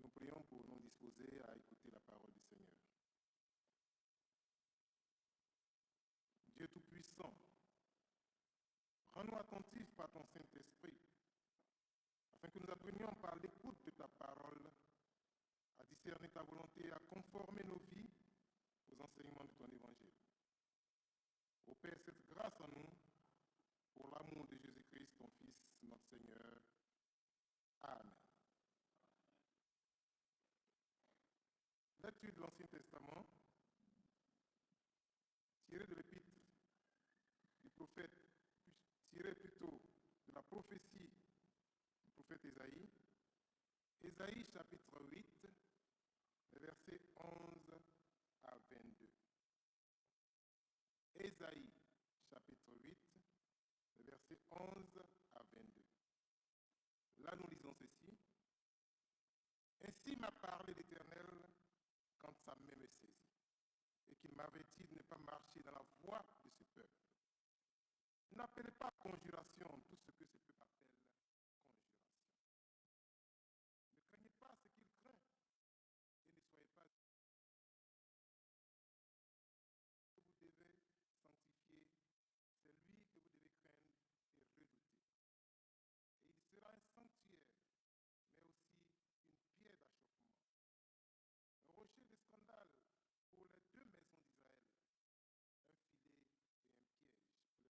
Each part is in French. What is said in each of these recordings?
Nous prions pour nous disposer à écouter la parole du Seigneur. Dieu Tout-Puissant, rends-nous attentifs par ton Saint-Esprit, afin que nous apprenions par l'écoute de ta parole à discerner ta volonté et à conformer nos vies aux enseignements de ton Évangile. Opère cette grâce en nous pour l'amour de Jésus-Christ, ton Fils, notre Seigneur. Amen. Lecture de l'Ancien Testament, tirée de l'épître du prophète, tirée plutôt de la prophétie du prophète Ésaïe. Ésaïe chapitre 8, versets 11 à 22. Ésaïe chapitre 8, versets 11 à 22. Là nous lisons ceci. Ainsi m'a parlé l'Éternel quand sa main me saisit, et qu'il m'avait dit de ne pas marcher dans la voie de ce peuple. N'appelez pas conjuration tout ce que ce peuple appelle conjuration. Ne craignez pas ce qu'il craint, et ne soyez pas. Vous devez sanctifier, c'est lui que vous devez craindre et redouter. Et il sera un sanctuaire, mais aussi une pierre d'achoppement, un rocher de scandale pour les deux maisons d'Israël, un filet et un piège pour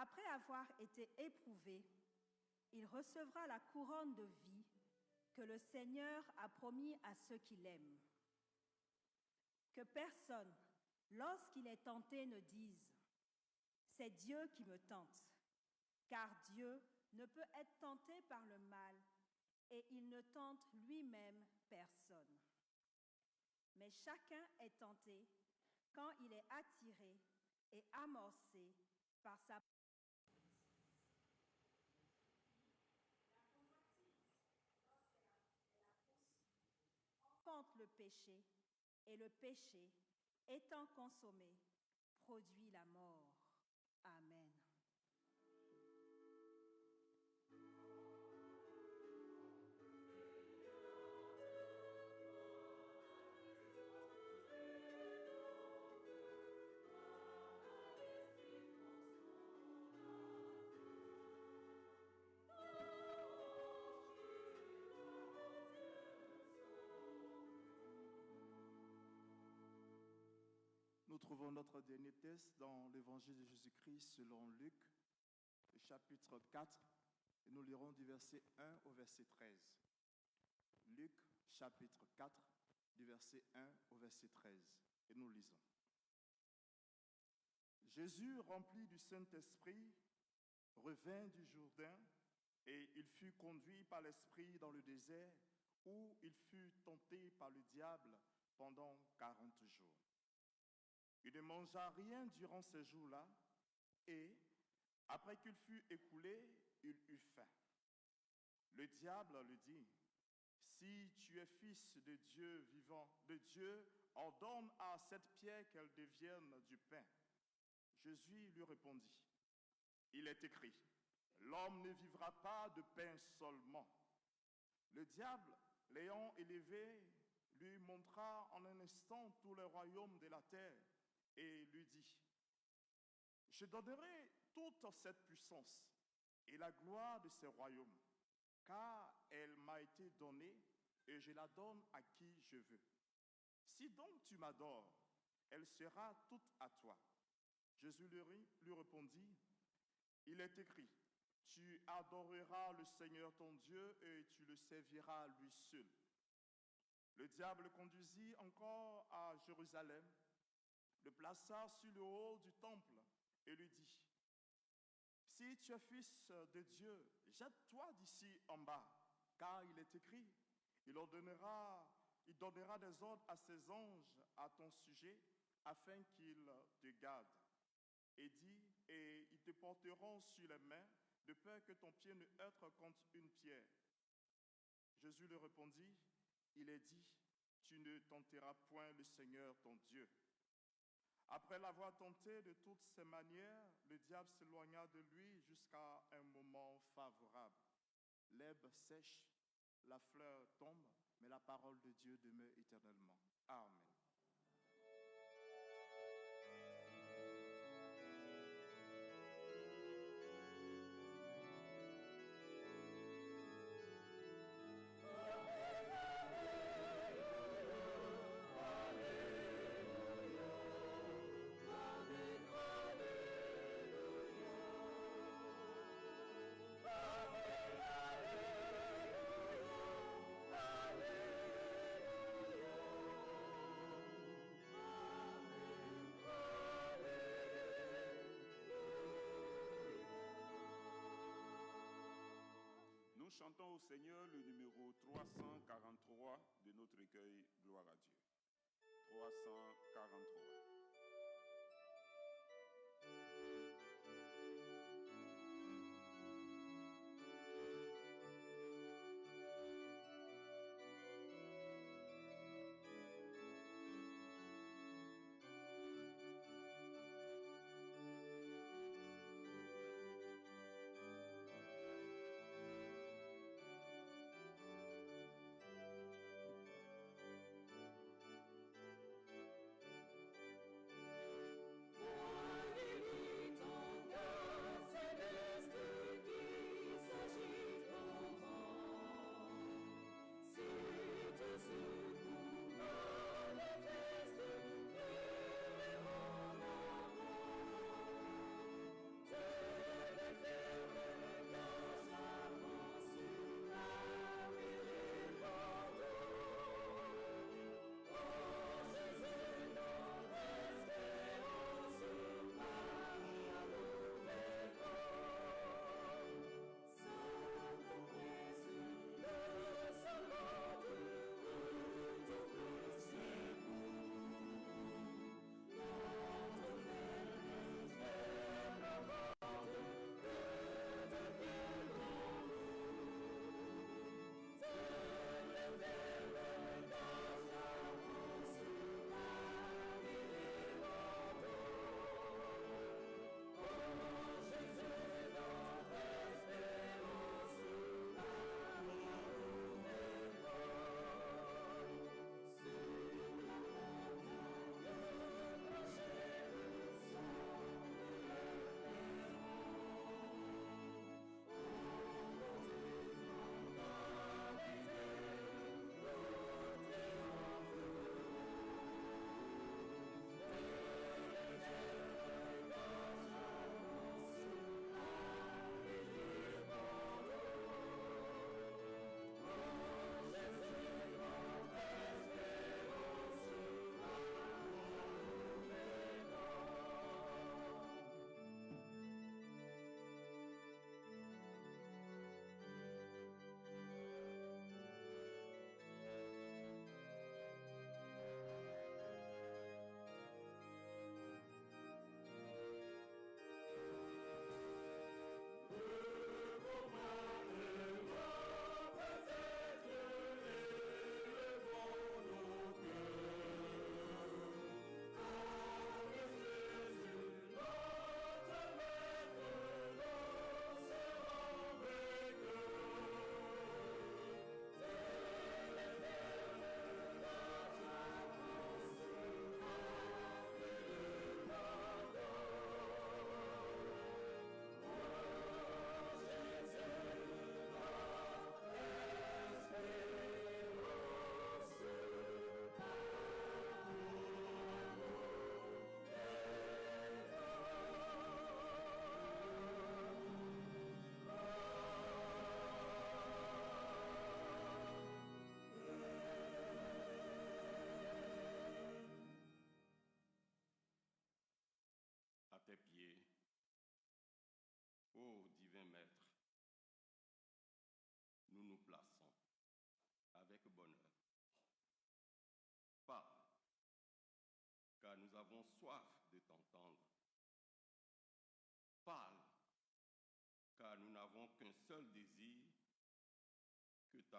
Après avoir été éprouvé, il recevra la couronne de vie que le Seigneur a promis à ceux qui l'aiment. Que personne, lorsqu'il est tenté, ne dise « C'est Dieu qui me tente », car Dieu ne peut être tenté par le mal et il ne tente lui-même personne. Mais chacun est tenté quand il est attiré et amorcé par sa contre le péché, et le péché, étant consommé, produit la mort. Amen. Nous trouvons notre dernier texte dans l'évangile de Jésus-Christ selon Luc, le chapitre 4, et nous lirons du verset 1 au verset 13. Luc, chapitre 4, du verset 1 au verset 13, et nous lisons. Jésus, rempli du Saint-Esprit, revint du Jourdain, et il fut conduit par l'Esprit dans le désert, où il fut tenté par le diable pendant 40 jours. Il ne mangea rien durant ces jours-là, et, après qu'il fut écoulé, il eut faim. Le diable lui dit, « Si tu es fils de Dieu vivant, de Dieu, ordonne à cette pierre qu'elle devienne du pain. » Jésus lui répondit, « Il est écrit, l'homme ne vivra pas de pain seulement. » Le diable, l'ayant élevé, lui montra en un instant tous les royaumes de la terre, et lui dit, « Je donnerai toute cette puissance et la gloire de ces royaumes, car elle m'a été donnée et je la donne à qui je veux. Si donc tu m'adores, elle sera toute à toi. » Jésus lui répondit, « Il est écrit, tu adoreras le Seigneur ton Dieu et tu le serviras lui seul. » Le diable le conduisit encore à Jérusalem, le plaça sur le haut du temple et lui dit, « Si tu es fils de Dieu, jette-toi d'ici en bas, car il est écrit, il donnera des ordres à ses anges à ton sujet, afin qu'ils te gardent. Et dit, et ils te porteront sur les mains, de peur que ton pied ne heurte contre une pierre. » Jésus lui répondit, « Il est dit, tu ne tenteras point le Seigneur ton Dieu. » Après l'avoir tenté de toutes ses manières, le diable s'éloigna de lui jusqu'à un moment favorable. L'herbe sèche, la fleur tombe, mais la parole de Dieu demeure éternellement. Amen. Nous chantons au Seigneur le numéro 343 de notre recueil Gloire à Dieu. 343.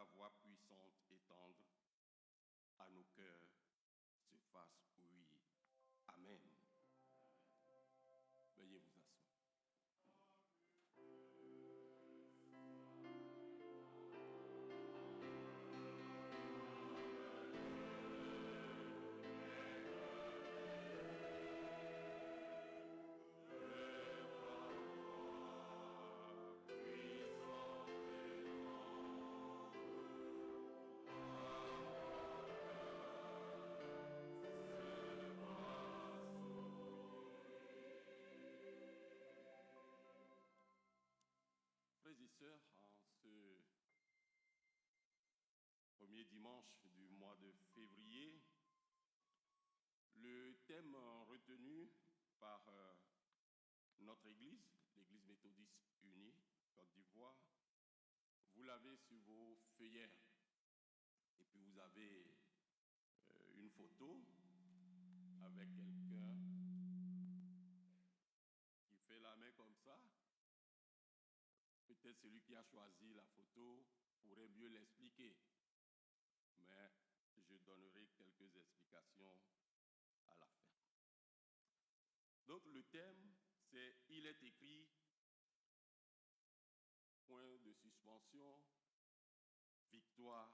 ta voix puissante et tendre à nos cœurs se fasse oui. Amen. Veuillez vous asseoir. Frères et sœurs, en ce premier dimanche du mois de février, le thème retenu par notre Église, l'Église méthodiste unie, Côte d'Ivoire, vous l'avez sur vos feuillères. Et puis vous avez une photo avec quelqu'un qui fait la main comme ça. Peut-être celui qui a choisi la photo pourrait mieux l'expliquer. Mais je donnerai quelques explications à la fin. Donc le thème, c'est « Il est écrit », point de suspension, victoire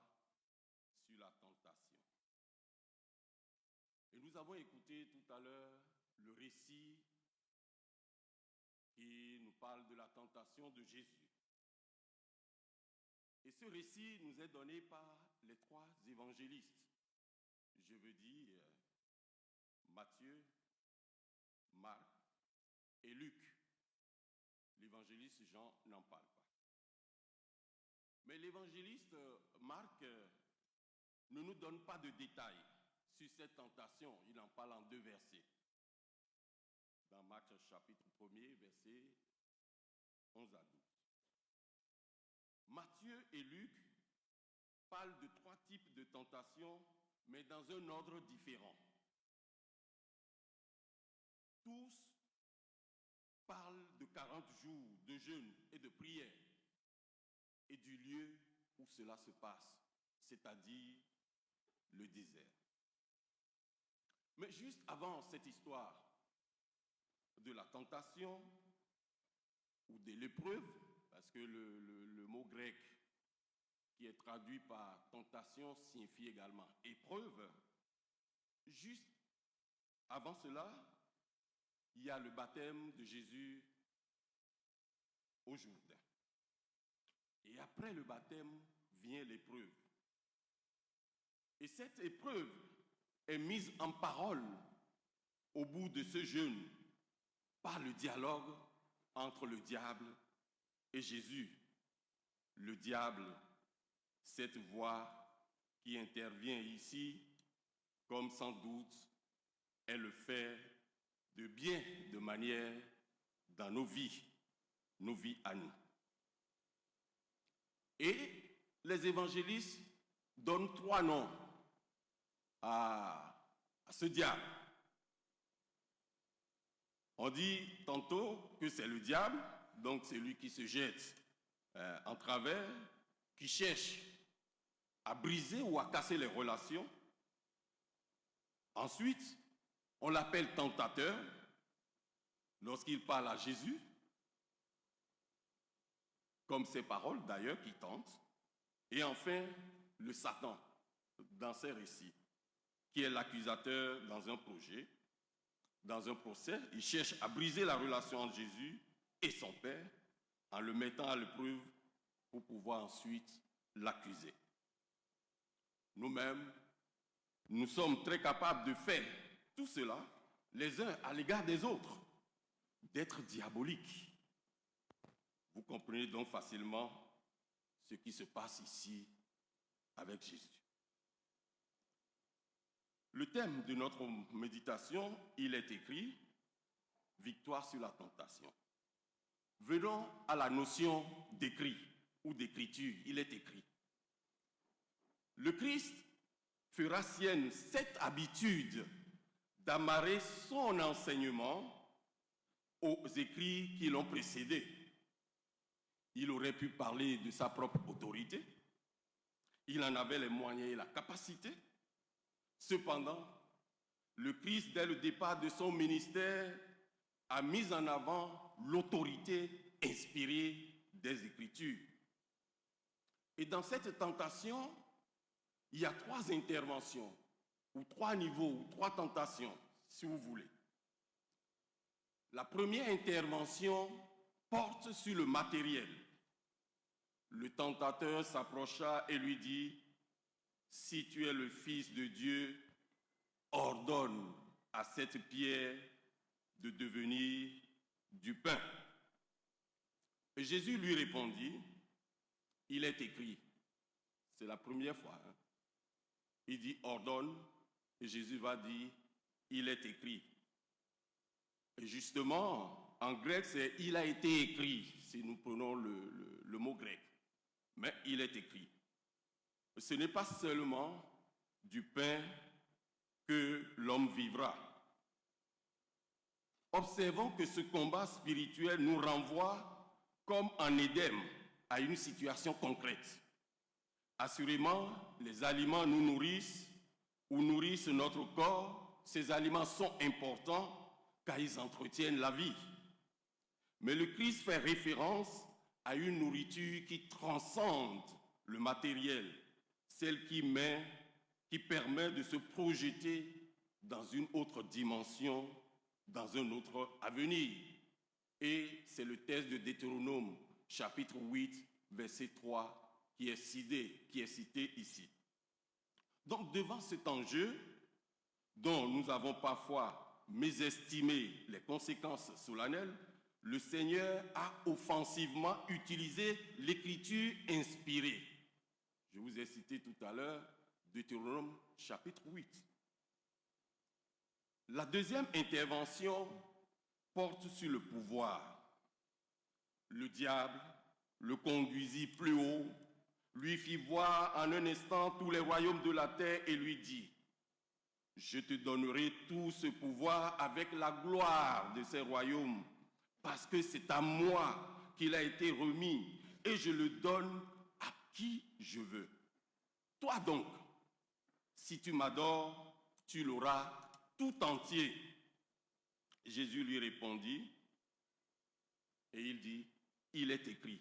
sur la tentation. Et nous avons écouté tout à l'heure le récit qui nous parle de la tentation de Jésus. Et ce récit nous est donné par les trois évangélistes. Je veux dire Matthieu, Marc et Luc. L'évangéliste Jean n'en parle pas. Mais l'évangéliste Marc ne nous donne pas de détails sur cette tentation. Il en parle en 2 versets. Dans Marc chapitre 1er, versets 11 à 12. Matthieu et Luc parlent de 3 types de tentations, mais dans un ordre différent. Tous parlent de 40 jours de jeûne et de prière et du lieu où cela se passe, c'est-à-dire le désert. Mais juste avant cette histoire de la tentation ou de l'épreuve, parce que le mot grec qui est traduit par tentation signifie également épreuve, juste avant cela, il y a le baptême de Jésus au Jourdain. Et après le baptême vient l'épreuve. Et cette épreuve est mise en parole au bout de ce jeûne par le dialogue entre le diable et Jésus. Le diable, cette voix qui intervient ici, comme sans doute elle le fait de bien de manière dans nos vies à nous. Et les évangélistes donnent 3 noms à ce diable. On dit tantôt que c'est le diable, donc c'est lui qui se jette en travers, qui cherche à briser ou à casser les relations. Ensuite, on l'appelle tentateur lorsqu'il parle à Jésus, comme ses paroles d'ailleurs qui tentent. Et enfin, le Satan dans ses récits, qui est l'accusateur dans un projet, dans un procès. Il cherche à briser la relation entre Jésus et son Père en le mettant à l'épreuve pour pouvoir ensuite l'accuser. Nous-mêmes, nous sommes très capables de faire tout cela les uns à l'égard des autres, d'être diaboliques. Vous comprenez donc facilement ce qui se passe ici avec Jésus. Le thème de notre méditation, il est écrit « Victoire sur la tentation ». Venons à la notion d'écrit ou d'écriture, il est écrit. Le Christ fera sienne cette habitude d'amarrer son enseignement aux écrits qui l'ont précédé. Il aurait pu parler de sa propre autorité, Il en avait les moyens et la capacité. Cependant, le Christ, dès le départ de son ministère, a mis en avant l'autorité inspirée des Écritures. Et dans cette tentation, il y a 3 interventions, ou 3 niveaux, ou 3 tentations, si vous voulez. La première intervention porte sur le matériel. Le tentateur s'approcha et lui dit, « Si tu es le Fils de Dieu, ordonne à cette pierre de devenir du pain. » Et Jésus lui répondit, « Il est écrit. » C'est la première fois. Il dit, « Ordonne. » Et Jésus va dire, « Il est écrit. » Et justement, en grec, c'est « il a été écrit », si nous prenons le mot grec. Mais il est écrit. Ce n'est pas seulement du pain que l'homme vivra. Observons que ce combat spirituel nous renvoie, comme en Éden, à une situation concrète. Assurément, les aliments nous nourrissent ou nourrissent notre corps. Ces aliments sont importants car ils entretiennent la vie. Mais le Christ fait référence à une nourriture qui transcende le matériel, celle qui permet de se projeter dans une autre dimension, dans un autre avenir. Et c'est le texte de Deutéronome, chapitre 8, verset 3, qui est cité ici. Donc, devant cet enjeu, dont nous avons parfois mésestimé les conséquences solennelles, le Seigneur a offensivement utilisé l'écriture inspirée. Je vous ai cité tout à l'heure Deutéronome chapitre 8. La deuxième intervention porte sur le pouvoir. Le diable le conduisit plus haut, lui fit voir en un instant tous les royaumes de la terre et lui dit, « Je te donnerai tout ce pouvoir avec la gloire de ces royaumes, parce que c'est à moi qu'il a été remis et je le donne à qui je veux. Toi donc, si tu m'adores, tu l'auras tout entier. » Jésus lui répondit et il dit, « Il est écrit,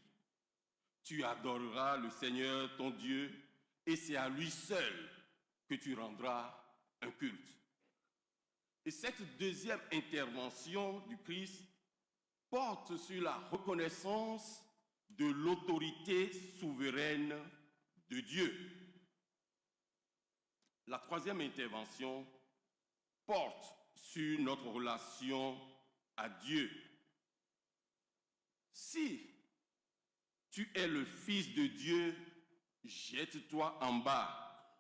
tu adoreras le Seigneur ton Dieu et c'est à lui seul que tu rendras un culte. » Et cette deuxième intervention du Christ porte sur la reconnaissance de l'autorité souveraine de Dieu. La troisième intervention porte sur notre relation à Dieu. Si tu es le Fils de Dieu, jette-toi en bas,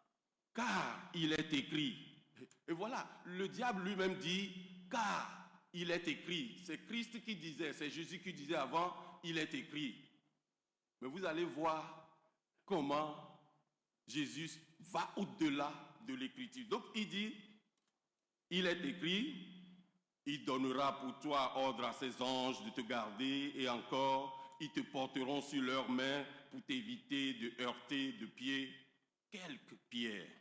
car il est écrit. Et voilà, le diable lui-même dit, car il est écrit. C'est Christ qui disait, c'est Jésus qui disait avant, il est écrit. Mais vous allez voir comment Jésus va au-delà de l'écriture. Donc il dit, il est écrit, il donnera pour toi ordre à ses anges de te garder et encore, ils te porteront sur leurs mains pour t'éviter de heurter de pied quelques pierres.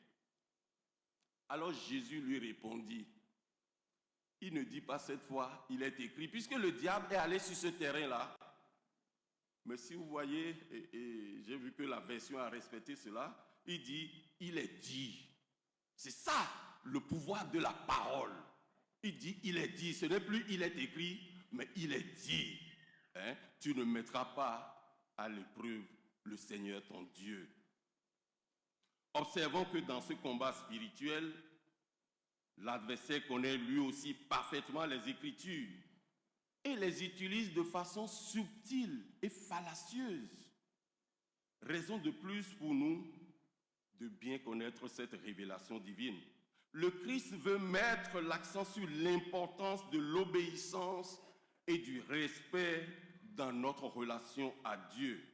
Alors Jésus lui répondit, il ne dit pas cette fois, il est écrit, puisque le diable est allé sur ce terrain-là. Mais si vous voyez, et j'ai vu que la version a respecté cela, il dit, il est dit. C'est ça, le pouvoir de la parole. Il dit, il est dit. Ce n'est plus il est écrit, mais il est dit. Hein? Tu ne mettras pas à l'épreuve le Seigneur ton Dieu. Observons que dans ce combat spirituel, l'adversaire connaît lui aussi parfaitement les Écritures et les utilise de façon subtile et fallacieuse. Raison de plus pour nous de bien connaître cette révélation divine. Le Christ veut mettre l'accent sur l'importance de l'obéissance et du respect dans notre relation à Dieu.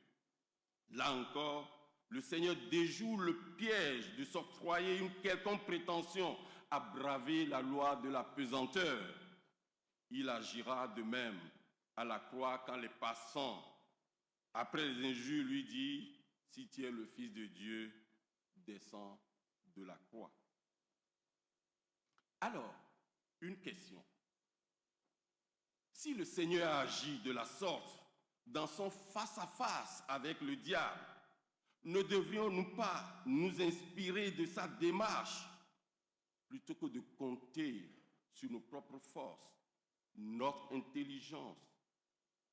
Là encore, le Seigneur déjoue le piège de s'octroyer une quelconque prétention à braver la loi de la pesanteur. Il agira de même à la croix quand les passants, après les injures, lui disent « Si tu es le Fils de Dieu, descend de la croix. Alors, une question. Si le Seigneur agit de la sorte dans son face-à-face avec le diable, ne devrions-nous pas nous inspirer de sa démarche plutôt que de compter sur nos propres forces, notre intelligence,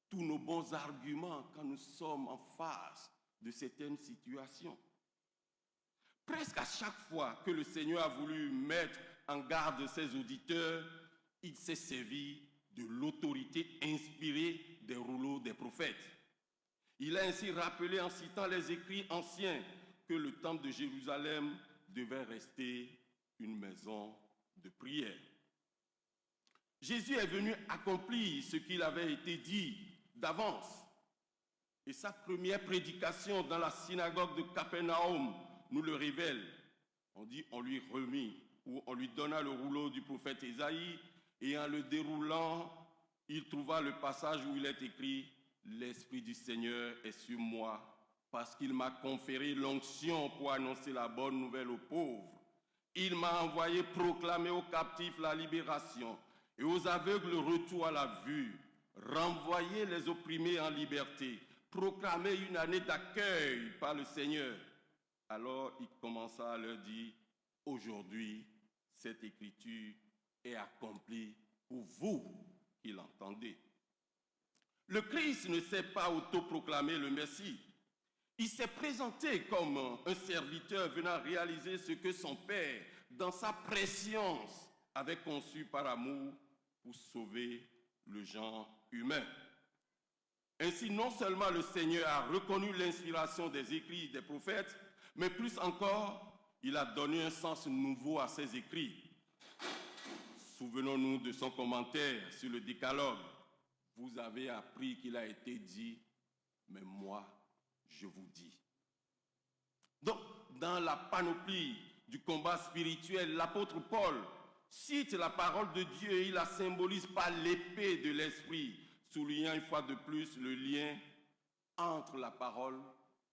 tous nos bons arguments quand nous sommes en face de certaines situations? Presque à chaque fois que le Seigneur a voulu mettre en garde ses auditeurs, il s'est servi de l'autorité inspirée des rouleaux des prophètes. Il a ainsi rappelé en citant les écrits anciens que le temple de Jérusalem devait rester une maison de prière. Jésus est venu accomplir ce qu'il avait été dit d'avance. Et sa première prédication dans la synagogue de Capernaum nous le révèle. On dit on lui remit ou on lui donna le rouleau du prophète Ésaïe et en le déroulant, il trouva le passage où il est écrit « L'Esprit du Seigneur est sur moi parce qu'il m'a conféré l'onction pour annoncer la bonne nouvelle aux pauvres. Il m'a envoyé proclamer aux captifs la libération et aux aveugles le retour à la vue, renvoyer les opprimés en liberté, proclamer une année d'accueil par le Seigneur. » Alors il commença à leur dire, « Aujourd'hui, cette écriture est accomplie pour vous qui l'entendez. » Le Christ ne s'est pas autoproclamé le Messie. Il s'est présenté comme un serviteur venant réaliser ce que son Père, dans sa préscience, avait conçu par amour pour sauver le genre humain. Ainsi, non seulement le Seigneur a reconnu l'inspiration des écrits des prophètes, mais plus encore, il a donné un sens nouveau à ses écrits. Souvenons-nous de son commentaire sur le Décalogue. Vous avez appris qu'il a été dit, mais moi, je vous dis. Donc, dans la panoplie du combat spirituel, l'apôtre Paul cite la parole de Dieu et il la symbolise par l'épée de l'esprit, soulignant une fois de plus le lien entre la parole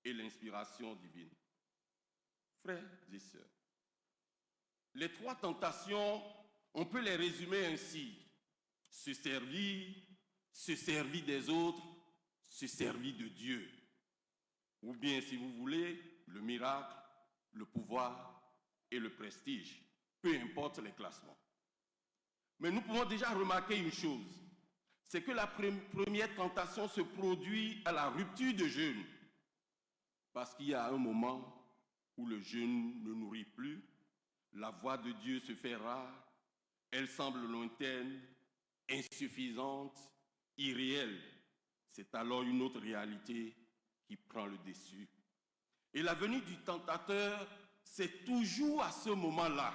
et l'inspiration divine. Frères et sœurs, les trois tentations, on peut les résumer ainsi. Se servir des autres, se servir de Dieu. Ou bien, si vous voulez, le miracle, le pouvoir et le prestige. Peu importe les classements. Mais nous pouvons déjà remarquer une chose. C'est que la première tentation se produit à la rupture de jeûne. Parce qu'il y a un moment où le jeûne ne nourrit plus, la voix de Dieu se fait rare, elle semble lointaine, insuffisante, irréelle. C'est alors une autre réalité qui prend le dessus. Et la venue du tentateur, c'est toujours à ce moment-là.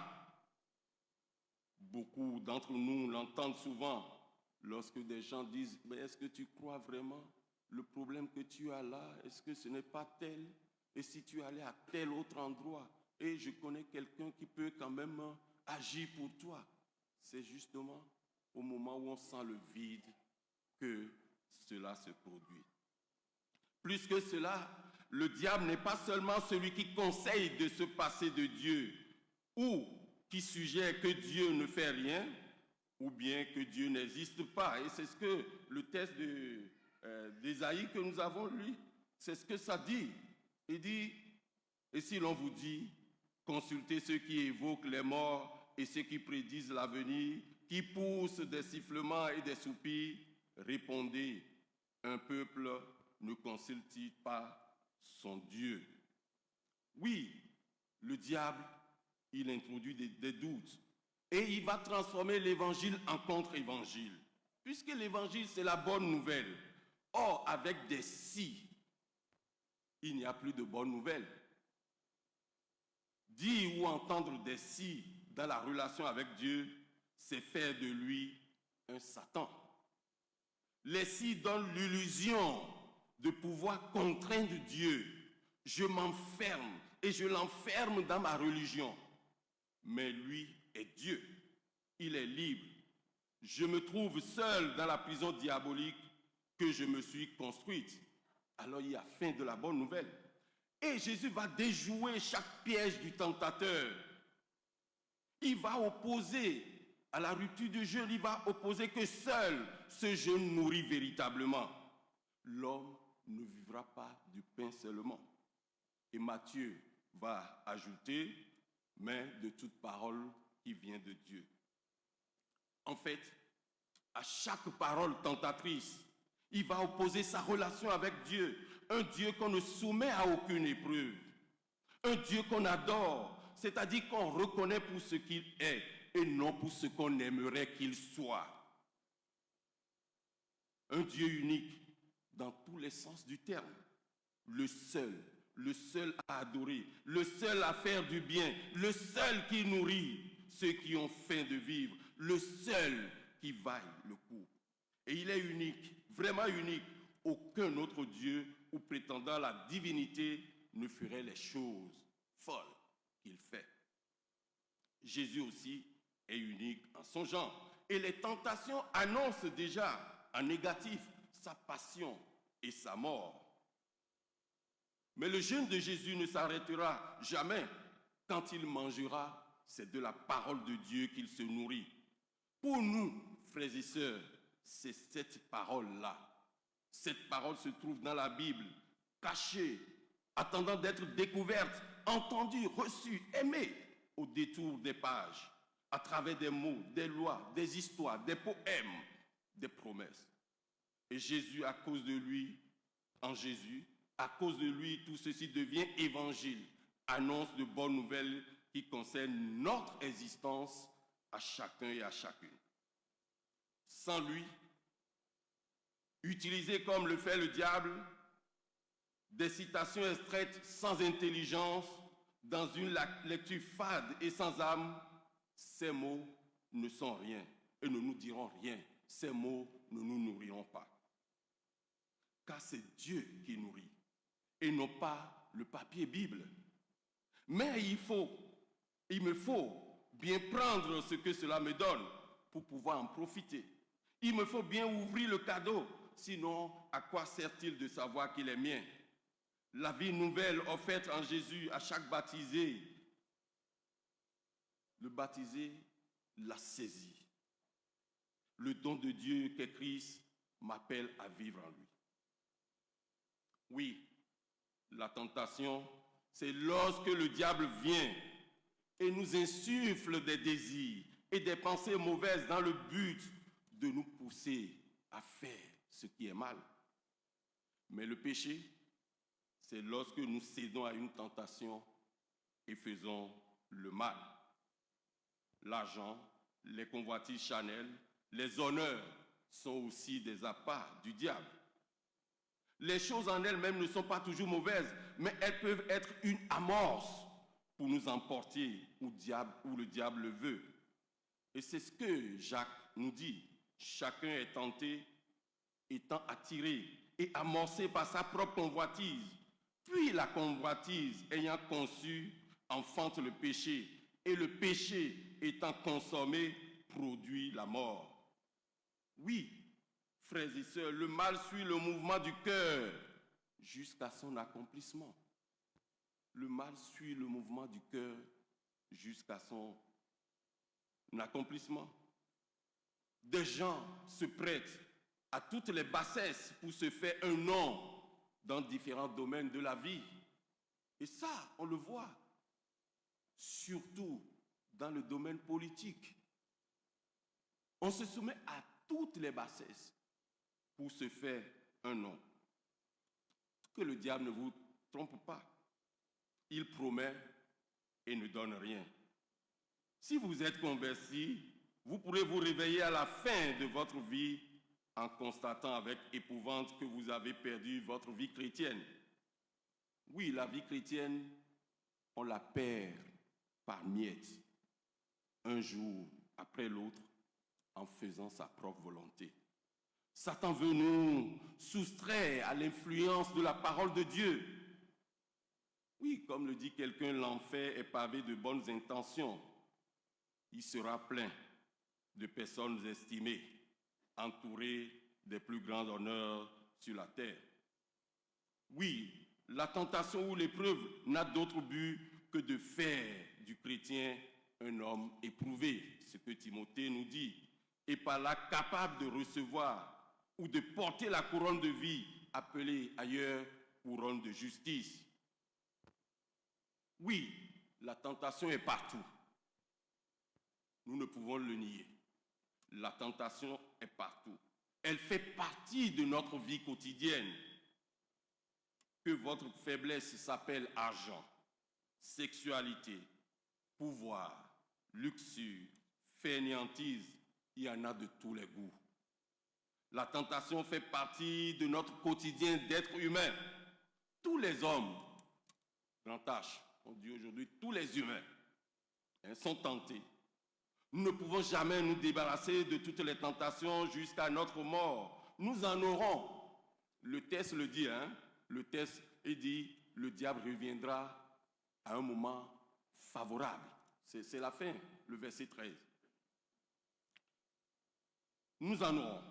Beaucoup d'entre nous l'entendent souvent lorsque des gens disent « Mais est-ce que tu crois vraiment le problème que tu as là? Est-ce que ce n'est pas tel? Et si tu allais à tel autre endroit? Et je connais quelqu'un qui peut quand même agir pour toi. » C'est justement au moment où on sent le vide que cela se produit. Plus que cela, le diable n'est pas seulement celui qui conseille de se passer de Dieu ou qui suggère que Dieu ne fait rien ou bien que Dieu n'existe pas. Et c'est ce que le texte d'Ésaïe que nous avons lu, c'est ce que ça dit. Il dit, et si l'on vous dit, consultez ceux qui évoquent les morts et ceux qui prédisent l'avenir, qui poussent des sifflements et des soupirs, répondez, un peuple ne consulte-t-il pas son Dieu? Oui, le diable, il introduit des doutes et il va transformer l'évangile en contre-évangile. Puisque l'évangile, c'est la bonne nouvelle. Or, avec des si, il n'y a plus de bonne nouvelle. Dire ou entendre des si dans la relation avec Dieu, c'est faire de lui un Satan. Les si donnent l'illusion de pouvoir contraindre Dieu. Je m'enferme et je l'enferme dans ma religion. Mais lui est Dieu. Il est libre. Je me trouve seul dans la prison diabolique que je me suis construite. Alors il y a fin de la bonne nouvelle. Et Jésus va déjouer chaque piège du tentateur. Il va opposer à la rupture du jeûne, il va opposer que seul ce jeûne nourrit véritablement. L'homme ne vivra pas du pain seulement. Et Matthieu va ajouter, mais de toute parole qui vient de Dieu. En fait, à chaque parole tentatrice, il va opposer sa relation avec Dieu, un Dieu qu'on ne soumet à aucune épreuve, un Dieu qu'on adore, c'est-à-dire qu'on reconnaît pour ce qu'il est et non pour ce qu'on aimerait qu'il soit. Un Dieu unique dans tous les sens du terme, le seul à adorer, le seul à faire du bien, le seul qui nourrit ceux qui ont faim de vivre, le seul qui vaille le coup. Et il est unique, vraiment unique. Aucun autre Dieu ou prétendant à la divinité ne ferait les choses folles qu'il fait. Jésus aussi est unique en son genre. Et les tentations annoncent déjà en négatif sa passion et sa mort. Mais le jeûne de Jésus ne s'arrêtera jamais. Quand il mangera, c'est de la parole de Dieu qu'il se nourrit. Pour nous, frères et sœurs, c'est cette parole-là. Cette parole se trouve dans la Bible, cachée, attendant d'être découverte, entendue, reçue, aimée au détour des pages, à travers des mots, des lois, des histoires, des poèmes, des promesses. Et Jésus, à cause de lui, en Jésus, à cause de lui, tout ceci devient évangile, annonce de bonnes nouvelles qui concernent notre existence à chacun et à chacune. Sans lui, utilisé comme le fait le diable, des citations extraites sans intelligence, dans une lecture fade et sans âme, ces mots ne sont rien et ne nous diront rien. Ces mots ne nous nourriront pas. Car c'est Dieu qui nourrit et non pas le papier Bible. Mais il me faut bien prendre ce que cela me donne pour pouvoir en profiter. Il me faut bien ouvrir le cadeau, sinon à quoi sert-il de savoir qu'il est mien? La vie nouvelle offerte en Jésus à chaque baptisé, le baptisé l'a saisi. Le don de Dieu qu'est Christ m'appelle à vivre en lui. Oui, la tentation, c'est lorsque le diable vient et nous insuffle des désirs et des pensées mauvaises dans le but de nous pousser à faire ce qui est mal. Mais le péché, c'est lorsque nous cédons à une tentation et faisons le mal. L'argent, les convoitises charnelles, les honneurs sont aussi des appâts du diable. Les choses en elles-mêmes ne sont pas toujours mauvaises, mais elles peuvent être une amorce pour nous emporter où le diable le veut. Et c'est ce que Jacques nous dit. Chacun est tenté, étant attiré et amorcé par sa propre convoitise. Puis la convoitise, ayant conçu, enfante le péché. Et le péché, étant consommé, produit la mort. Oui, frères et sœurs, le mal suit le mouvement du cœur jusqu'à son accomplissement. Le mal suit le mouvement du cœur jusqu'à son accomplissement. Des gens se prêtent à toutes les bassesses pour se faire un nom dans différents domaines de la vie. Et ça, on le voit, surtout dans le domaine politique. On se soumet à toutes les bassesses pour se faire un nom. Que le diable ne vous trompe pas. Il promet et ne donne rien. Si vous êtes converti, vous pourrez vous réveiller à la fin de votre vie en constatant avec épouvante que vous avez perdu votre vie chrétienne. Oui, la vie chrétienne, on la perd par miettes, un jour après l'autre, en faisant sa propre volonté. Satan veut nous soustraire à l'influence de la parole de Dieu. Oui, comme le dit quelqu'un, l'enfer est pavé de bonnes intentions. Il sera plein de personnes estimées, entourées des plus grands honneurs sur la terre. Oui, la tentation ou l'épreuve n'a d'autre but que de faire du chrétien un homme éprouvé, ce que Timothée nous dit, et par là capable de recevoir ou de porter la couronne de vie, appelée ailleurs couronne de justice. Oui, la tentation est partout. Nous ne pouvons le nier. La tentation est partout. Elle fait partie de notre vie quotidienne. Que votre faiblesse s'appelle argent, sexualité, pouvoir, luxure, fainéantise, il y en a de tous les goûts. La tentation fait partie de notre quotidien d'être humain. Tous les hommes, grand H, on dit aujourd'hui tous les humains, sont tentés. Nous ne pouvons jamais nous débarrasser de toutes les tentations jusqu'à notre mort. Nous en aurons. Le texte le dit, le texte est dit, le diable reviendra à un moment favorable. C'est la fin, le verset 13. Nous en aurons.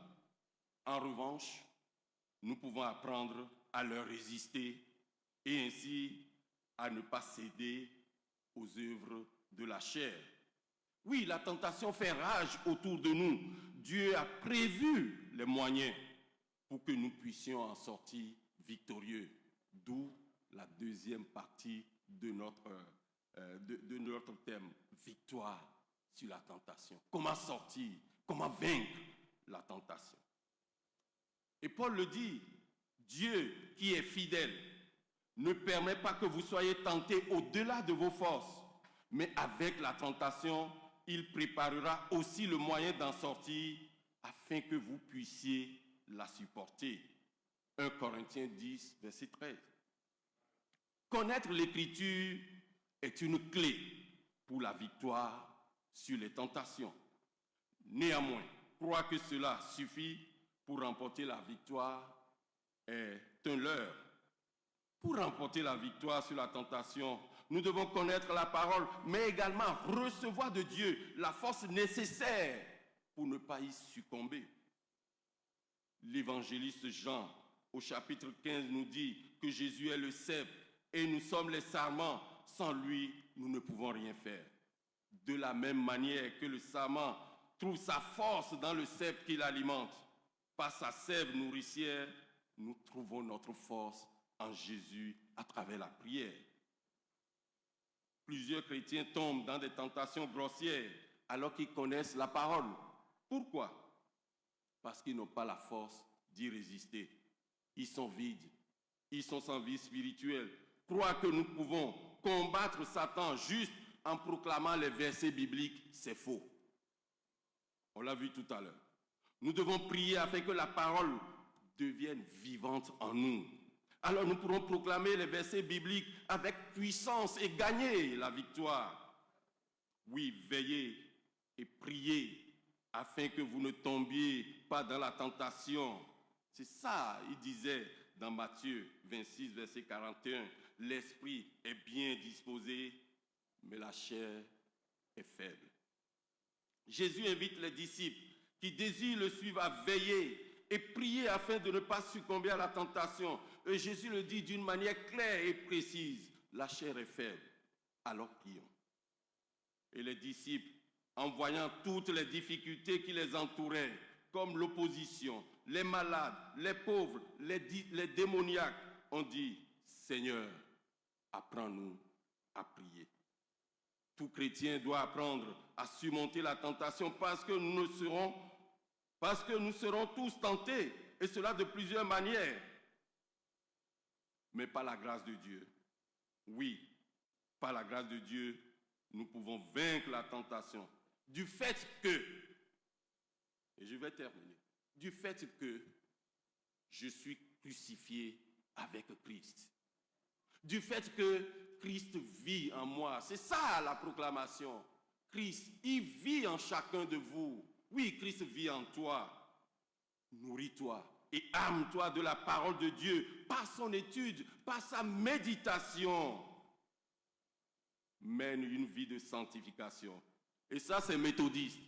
En revanche, nous pouvons apprendre à leur résister et ainsi à ne pas céder aux œuvres de la chair. Oui, la tentation fait rage autour de nous. Dieu a prévu les moyens pour que nous puissions en sortir victorieux. D'où la deuxième partie de notre thème, victoire sur la tentation. Comment sortir, comment vaincre la tentation. Et Paul le dit, Dieu qui est fidèle ne permet pas que vous soyez tentés au-delà de vos forces, mais avec la tentation, il préparera aussi le moyen d'en sortir afin que vous puissiez la supporter. 1 Corinthiens 10, verset 13. Connaître l'Écriture est une clé pour la victoire sur les tentations. Néanmoins, croire que cela suffit pour remporter la victoire est un leurre. Pour remporter la victoire sur la tentation, nous devons connaître la parole, mais également recevoir de Dieu la force nécessaire pour ne pas y succomber. L'évangéliste Jean, au chapitre 15, nous dit que Jésus est le cep et nous sommes les sarments. Sans lui, nous ne pouvons rien faire. De la même manière que le sarment trouve sa force dans le cep qui l'alimente, par sa sève nourricière, nous trouvons notre force en Jésus à travers la prière. Plusieurs chrétiens tombent dans des tentations grossières alors qu'ils connaissent la parole. Pourquoi? Parce qu'ils n'ont pas la force d'y résister. Ils sont vides, ils sont sans vie spirituelle. Croire que nous pouvons combattre Satan juste en proclamant les versets bibliques, c'est faux. On l'a vu tout à l'heure. Nous devons prier afin que la parole devienne vivante en nous. Alors nous pourrons proclamer les versets bibliques avec puissance et gagner la victoire. Oui, veillez et priez afin que vous ne tombiez pas dans la tentation. C'est ça, il disait dans Matthieu 26, verset 41. L'esprit est bien disposé, mais la chair est faible. Jésus invite les disciples qui désirent le suivre à veiller et prier afin de ne pas succomber à la tentation. Et Jésus le dit d'une manière claire et précise. La chair est faible, alors prions. Et les disciples, en voyant toutes les difficultés qui les entouraient, comme l'opposition, les malades, les pauvres, les démoniaques, ont dit, Seigneur, apprends-nous à prier. Tout chrétien doit apprendre à surmonter la tentation parce que nous serons tous tentés, et cela de plusieurs manières. Mais par la grâce de Dieu, oui, par la grâce de Dieu, nous pouvons vaincre la tentation. Du fait que, et je vais terminer, du fait que je suis crucifié avec Christ. Du fait que Christ vit en moi. C'est ça la proclamation. Christ, il vit en chacun de vous. Oui, Christ vit en toi. Nourris-toi et arme-toi de la parole de Dieu par son étude, par sa méditation. Mène une vie de sanctification. Et ça, c'est méthodiste,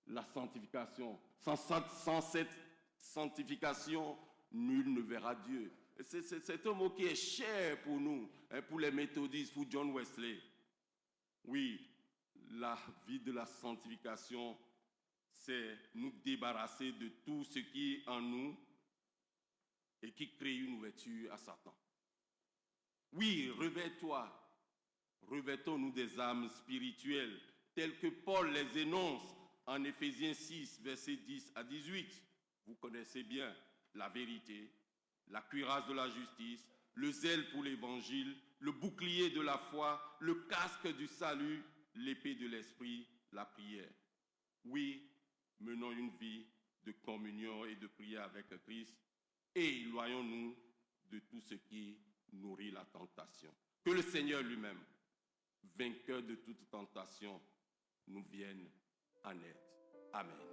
la sanctification. Sans cette sanctification, nul ne verra Dieu. C'est un mot qui est cher pour nous, hein, pour les méthodistes, pour John Wesley. Oui, la vie de la sanctification, c'est nous débarrasser de tout ce qui est en nous et qui crée une ouverture à Satan. Oui, revêt-toi. Revêtons-nous des âmes spirituelles, telles que Paul les énonce en Éphésiens 6, versets 10 à 18. Vous connaissez bien la vérité, la cuirasse de la justice, le zèle pour l'évangile, le bouclier de la foi, le casque du salut, l'épée de l'esprit, la prière. Oui, menons une vie de communion et de prière avec Christ et éloignons-nous de tout ce qui nourrit la tentation. Que le Seigneur lui-même, vainqueur de toute tentation, nous vienne en aide. Amen.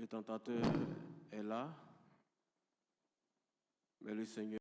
Le tentateur est là, mais le Seigneur